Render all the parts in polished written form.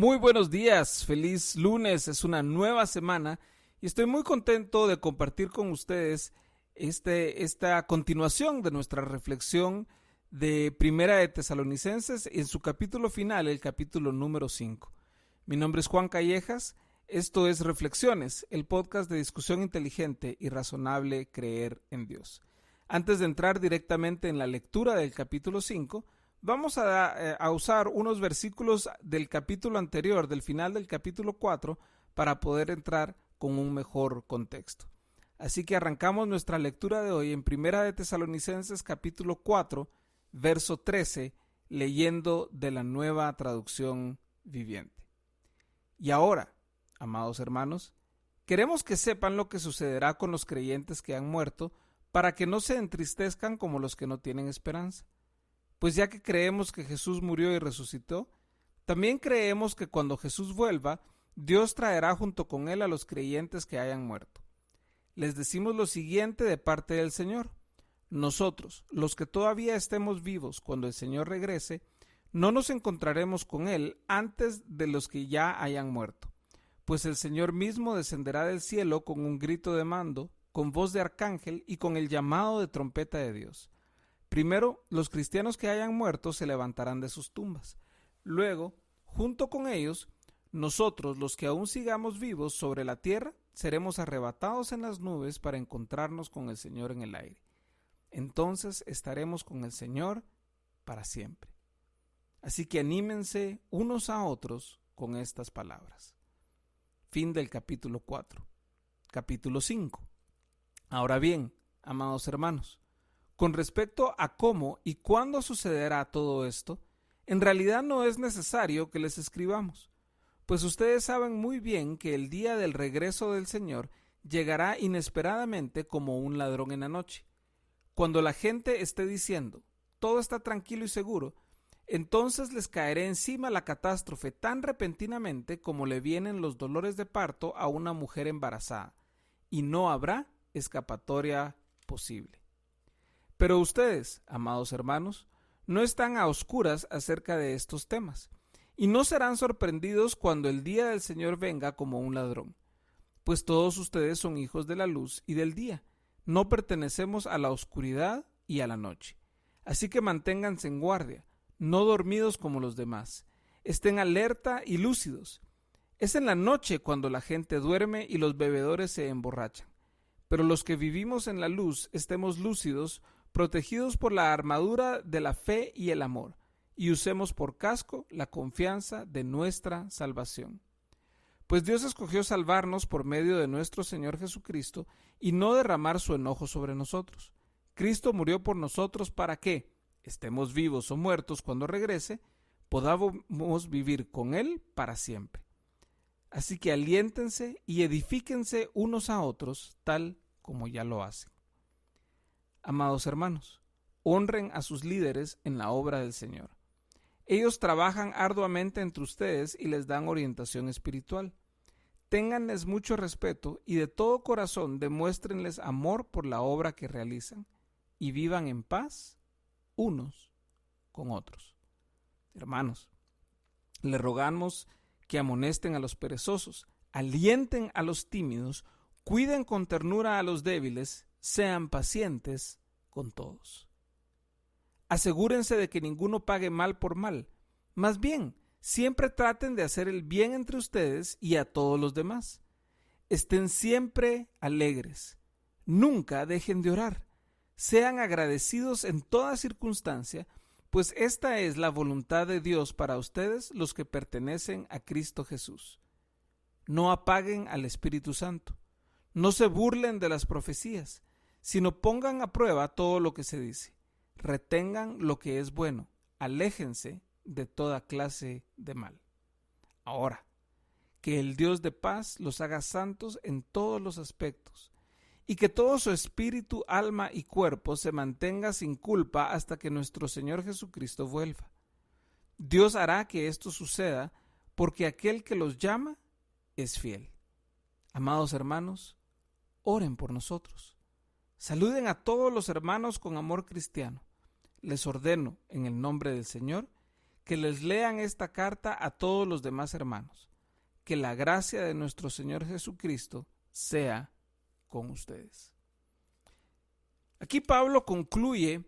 Muy buenos días, feliz lunes, es una nueva semana y estoy muy contento de compartir con ustedes esta continuación de nuestra reflexión de Primera de Tesalonicenses en su capítulo final, el capítulo número 5. Mi nombre es Juan Callejas, esto es Reflexiones, el podcast de discusión inteligente y razonable creer en Dios. Antes de entrar directamente en la lectura del capítulo 5, vamos a usar unos versículos del capítulo anterior, del final del capítulo 4, para poder entrar con un mejor contexto. Así que arrancamos nuestra lectura de hoy en Primera de Tesalonicenses capítulo 4, verso 13, leyendo de la Nueva Traducción Viviente. Y ahora, amados hermanos, queremos que sepan lo que sucederá con los creyentes que han muerto, para que no se entristezcan como los que no tienen esperanza. Pues ya que creemos que Jesús murió y resucitó, también creemos que cuando Jesús vuelva, Dios traerá junto con él a los creyentes que hayan muerto. Les decimos lo siguiente de parte del Señor. Nosotros, los que todavía estemos vivos cuando el Señor regrese, no nos encontraremos con él antes de los que ya hayan muerto. Pues el Señor mismo descenderá del cielo con un grito de mando, con voz de arcángel y con el llamado de trompeta de Dios. Primero, los cristianos que hayan muerto se levantarán de sus tumbas. Luego, junto con ellos, nosotros, los que aún sigamos vivos sobre la tierra, seremos arrebatados en las nubes para encontrarnos con el Señor en el aire. Entonces estaremos con el Señor para siempre. Así que anímense unos a otros con estas palabras. Fin del capítulo 4. Capítulo 5. Ahora bien, amados hermanos, con respecto a cómo y cuándo sucederá todo esto, en realidad no es necesario que les escribamos, pues ustedes saben muy bien que el día del regreso del Señor llegará inesperadamente como un ladrón en la noche. Cuando la gente esté diciendo, todo está tranquilo y seguro, entonces les caerá encima la catástrofe tan repentinamente como le vienen los dolores de parto a una mujer embarazada, y no habrá escapatoria posible. Pero ustedes, amados hermanos, no están a oscuras acerca de estos temas, y no serán sorprendidos cuando el día del Señor venga como un ladrón, pues todos ustedes son hijos de la luz y del día, no pertenecemos a la oscuridad y a la noche. Así que manténganse en guardia, no dormidos como los demás, estén alerta y lúcidos. Es en la noche cuando la gente duerme y los bebedores se emborrachan, pero los que vivimos en la luz estemos lúcidos, protegidos por la armadura de la fe y el amor, y usemos por casco la confianza de nuestra salvación. Pues Dios escogió salvarnos por medio de nuestro Señor Jesucristo y no derramar su enojo sobre nosotros. Cristo murió por nosotros para que, estemos vivos o muertos cuando regrese, podamos vivir con Él para siempre. Así que aliéntense y edifíquense unos a otros, tal como ya lo hacen. Amados hermanos, honren a sus líderes en la obra del Señor. Ellos trabajan arduamente entre ustedes y les dan orientación espiritual. Ténganles mucho respeto y de todo corazón demuéstrenles amor por la obra que realizan y vivan en paz unos con otros. Hermanos, les rogamos que amonesten a los perezosos, alienten a los tímidos, cuiden con ternura a los débiles, sean pacientes con todos. Asegúrense de que ninguno pague mal por mal. Más bien, siempre traten de hacer el bien entre ustedes y a todos los demás. Estén siempre alegres. Nunca dejen de orar. Sean agradecidos en toda circunstancia, pues esta es la voluntad de Dios para ustedes los que pertenecen a Cristo Jesús. No apaguen al Espíritu Santo. No se burlen de las profecías, sino pongan a prueba todo lo que se dice. Retengan lo que es bueno, aléjense de toda clase de mal. Ahora, que el Dios de paz los haga santos en todos los aspectos, y que todo su espíritu, alma y cuerpo se mantenga sin culpa hasta que nuestro Señor Jesucristo vuelva. Dios hará que esto suceda, porque aquel que los llama es fiel. Amados hermanos, oren por nosotros. Saluden a todos los hermanos con amor cristiano. Les ordeno, en el nombre del Señor, que les lean esta carta a todos los demás hermanos. Que la gracia de nuestro Señor Jesucristo sea con ustedes. Aquí Pablo concluye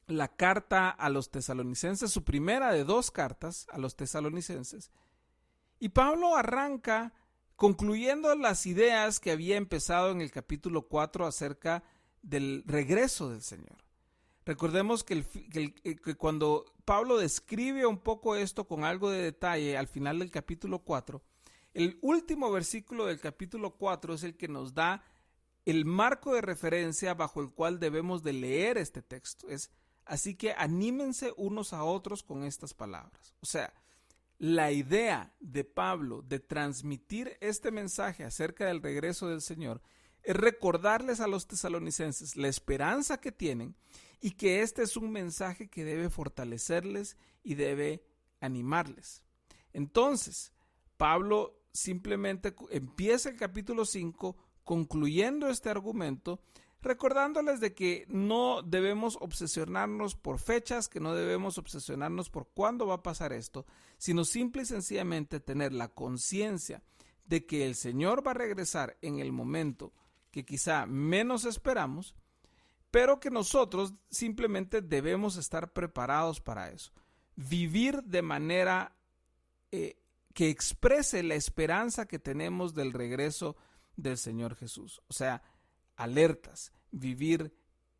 la carta a los tesalonicenses, su primera de 2 cartas a los tesalonicenses. Y Pablo arranca concluyendo las ideas que había empezado en el capítulo 4 acerca del regreso del Señor. Recordemos que cuando Pablo describe un poco esto con algo de detalle al final del capítulo 4, el último versículo del capítulo 4 es el que nos da el marco de referencia bajo el cual debemos de leer este texto. Así que anímense unos a otros con estas palabras. O sea, la idea de Pablo de transmitir este mensaje acerca del regreso del Señor es recordarles a los tesalonicenses la esperanza que tienen y que este es un mensaje que debe fortalecerles y debe animarles. Entonces, Pablo simplemente empieza el capítulo 5 concluyendo este argumento, recordándoles de que no debemos obsesionarnos por fechas, que no debemos obsesionarnos por cuándo va a pasar esto, sino simple y sencillamente tener la conciencia de que el Señor va a regresar en el momento que quizá menos esperamos, pero que nosotros simplemente debemos estar preparados para eso. Vivir de manera que exprese la esperanza que tenemos del regreso del Señor Jesús. O sea, alertas, vivir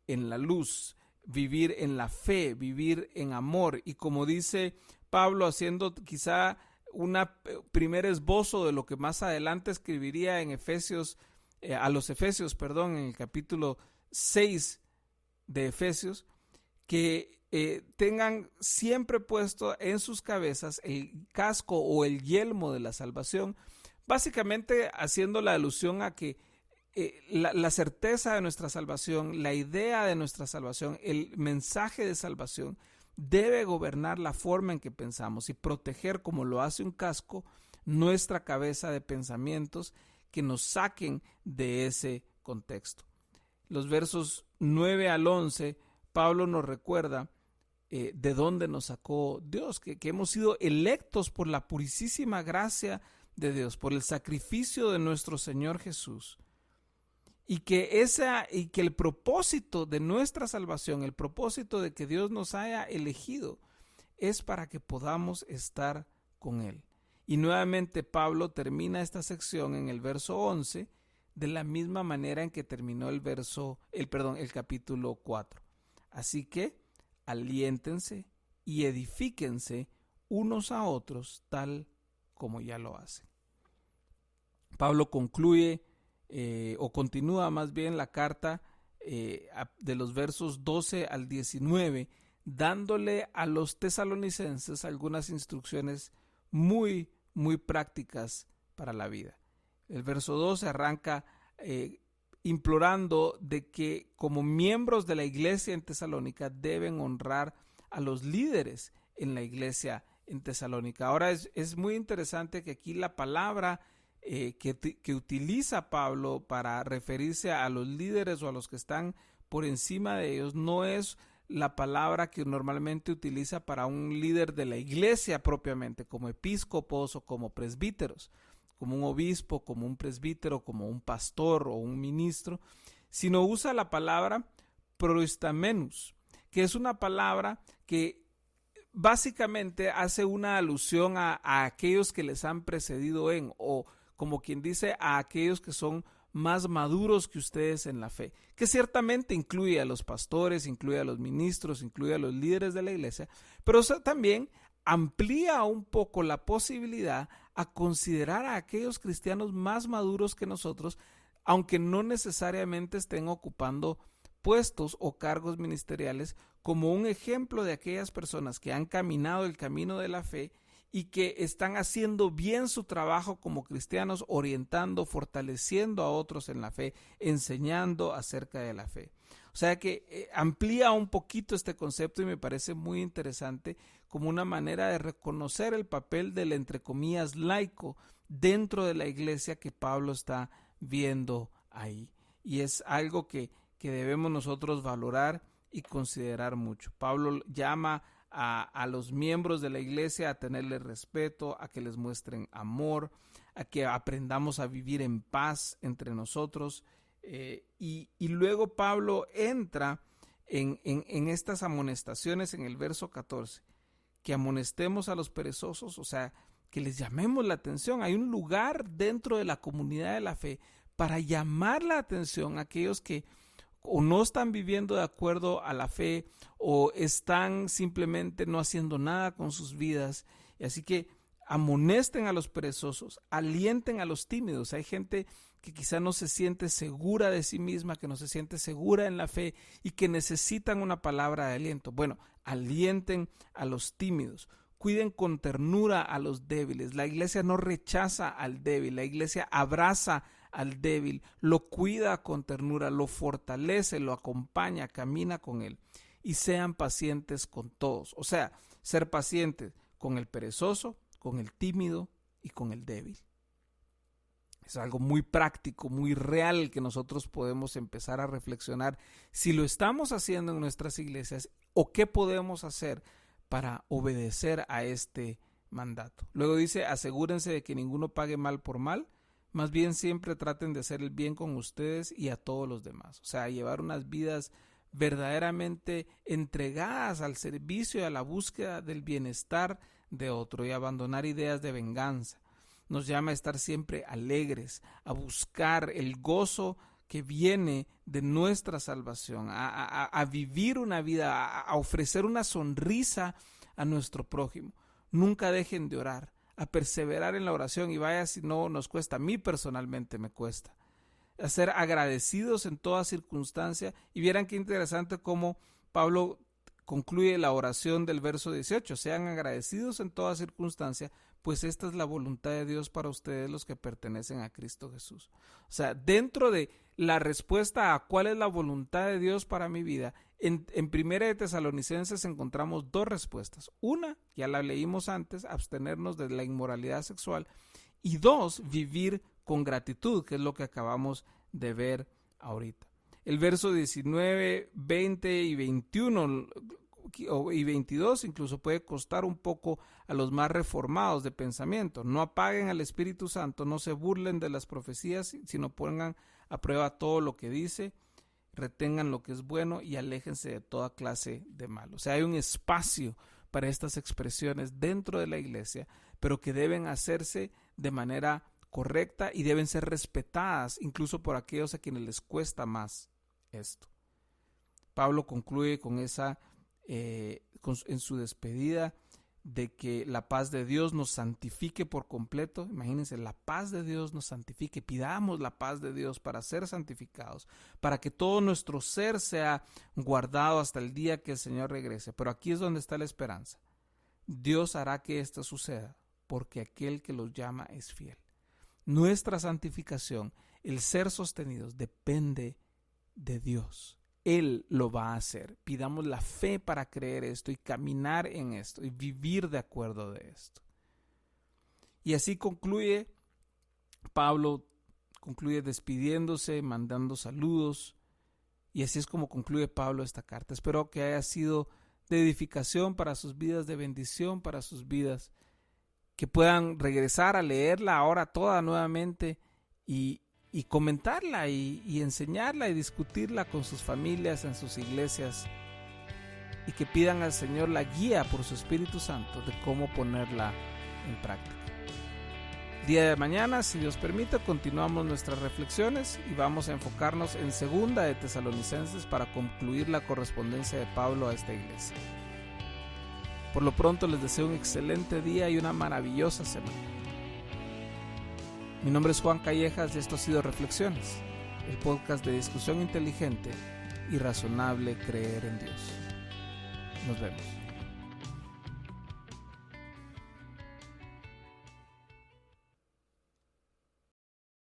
en la luz, vivir en la fe, vivir en amor. Y como dice Pablo, haciendo quizá un primer esbozo de lo que más adelante escribiría en a los Efesios, en el capítulo 6 de Efesios, que tengan siempre puesto en sus cabezas el casco o el yelmo de la salvación, básicamente haciendo la alusión a que la certeza de nuestra salvación, la idea de nuestra salvación, el mensaje de salvación debe gobernar la forma en que pensamos y proteger, como lo hace un casco, nuestra cabeza de pensamientos que nos saquen de ese contexto. Los versos 9 al 11, Pablo nos recuerda de dónde nos sacó Dios, que hemos sido electos por la purísima gracia de Dios, por el sacrificio de nuestro Señor Jesús, y que el propósito de nuestra salvación, el propósito de que Dios nos haya elegido, es para que podamos estar con Él. Y nuevamente Pablo termina esta sección en el verso 11 de la misma manera en que terminó el capítulo 4. Así que aliéntense y edifíquense unos a otros tal como ya lo hacen. Pablo concluye o continúa más bien la carta de los versos 12 al 19, dándole a los tesalonicenses algunas instrucciones muy prácticas para la vida. El verso 12 arranca implorando de que como miembros de la iglesia en Tesalónica deben honrar a los líderes en la iglesia en Tesalónica. Ahora es muy interesante que aquí la palabra que utiliza Pablo para referirse a los líderes o a los que están por encima de ellos no es la palabra que normalmente utiliza para un líder de la iglesia propiamente, como episcopos o como presbíteros, como un obispo, como un presbítero, como un pastor o un ministro, sino usa la palabra proistamenus, que es una palabra que básicamente hace una alusión a aquellos que les han precedido o como quien dice, a aquellos que son más maduros que ustedes en la fe, que ciertamente incluye a los pastores, incluye a los ministros, incluye a los líderes de la iglesia, pero eso también amplía un poco la posibilidad a considerar a aquellos cristianos más maduros que nosotros, aunque no necesariamente estén ocupando puestos o cargos ministeriales, como un ejemplo de aquellas personas que han caminado el camino de la fe y que están haciendo bien su trabajo como cristianos, orientando, fortaleciendo a otros en la fe, enseñando acerca de la fe. O sea que amplía un poquito este concepto y me parece muy interesante como una manera de reconocer el papel del, entre comillas, laico dentro de la iglesia que Pablo está viendo ahí. Y es algo que debemos nosotros valorar y considerar mucho. Pablo llama a los miembros de la iglesia a tenerles respeto, a que les muestren amor, a que aprendamos a vivir en paz entre nosotros. Y luego Pablo entra en estas amonestaciones en el verso 14, que amonestemos a los perezosos, o sea, que les llamemos la atención. Hay un lugar dentro de la comunidad de la fe para llamar la atención a aquellos que o no están viviendo de acuerdo a la fe o están simplemente no haciendo nada con sus vidas. Y así que amonesten a los perezosos, alienten a los tímidos. Hay gente que quizá no se siente segura de sí misma, que no se siente segura en la fe y que necesitan una palabra de aliento. Bueno, alienten a los tímidos. Cuiden con ternura a los débiles. La iglesia no rechaza al débil, la iglesia abraza al débil, lo cuida con ternura, lo fortalece, lo acompaña, camina con él. Y sean pacientes con todos. O sea, ser pacientes con el perezoso, con el tímido y con el débil. Es algo muy práctico, muy real que nosotros podemos empezar a reflexionar si lo estamos haciendo en nuestras iglesias o qué podemos hacer para obedecer a este mandato. Luego dice, asegúrense de que ninguno pague mal por mal, más bien siempre traten de hacer el bien con ustedes y a todos los demás. O sea, llevar unas vidas verdaderamente entregadas al servicio y a la búsqueda del bienestar de otro y abandonar ideas de venganza. Nos llama a estar siempre alegres, a buscar el gozo que viene de nuestra salvación, a vivir una vida, a ofrecer una sonrisa a nuestro prójimo. Nunca dejen de orar, a perseverar en la oración, y vaya si no nos cuesta, a mí personalmente me cuesta, a ser agradecidos en toda circunstancia. Y vieran qué interesante cómo Pablo concluye la oración del verso 18, sean agradecidos en toda circunstancia, pues esta es la voluntad de Dios para ustedes los que pertenecen a Cristo Jesús. O sea, dentro de la respuesta a cuál es la voluntad de Dios para mi vida, en Primera de Tesalonicenses encontramos dos respuestas. Una, ya la leímos antes, abstenernos de la inmoralidad sexual. Y dos, vivir con gratitud, que es lo que acabamos de ver ahorita. El verso 19, 20 y 21 y 22 incluso puede costar un poco a los más reformados de pensamiento. No apaguen al Espíritu Santo, no se burlen de las profecías, sino pongan a prueba todo lo que dice, retengan lo que es bueno y aléjense de toda clase de mal. O sea, hay un espacio para estas expresiones dentro de la iglesia, pero que deben hacerse de manera correcta y deben ser respetadas incluso por aquellos a quienes les cuesta más esto. Pablo concluye con esa en su despedida de que la paz de Dios nos santifique por completo. Imagínense, la paz de Dios nos santifique. Pidamos la paz de Dios para ser santificados, para que todo nuestro ser sea guardado hasta el día que el Señor regrese. Pero aquí es donde está la esperanza. Dios hará que esto suceda, porque aquel que los llama es fiel. Nuestra santificación, el ser sostenidos, depende de Dios. Él lo va a hacer. Pidamos la fe para creer esto y caminar en esto y vivir de acuerdo de esto. Y así concluye Pablo, concluye despidiéndose, mandando saludos, y así es como concluye Pablo esta carta. Espero que haya sido de edificación para sus vidas, de bendición para sus vidas, que puedan regresar a leerla ahora toda nuevamente y comentarla y enseñarla y discutirla con sus familias, en sus iglesias, y que pidan al Señor la guía por su Espíritu Santo de cómo ponerla en práctica. El día de mañana, si Dios permite, continuamos nuestras reflexiones y vamos a enfocarnos en Segunda de Tesalonicenses para concluir la correspondencia de Pablo a esta iglesia. Por lo pronto les deseo un excelente día y una maravillosa semana. Mi nombre es Juan Callejas y esto ha sido Reflexiones, el podcast de discusión inteligente y razonable creer en Dios. Nos vemos.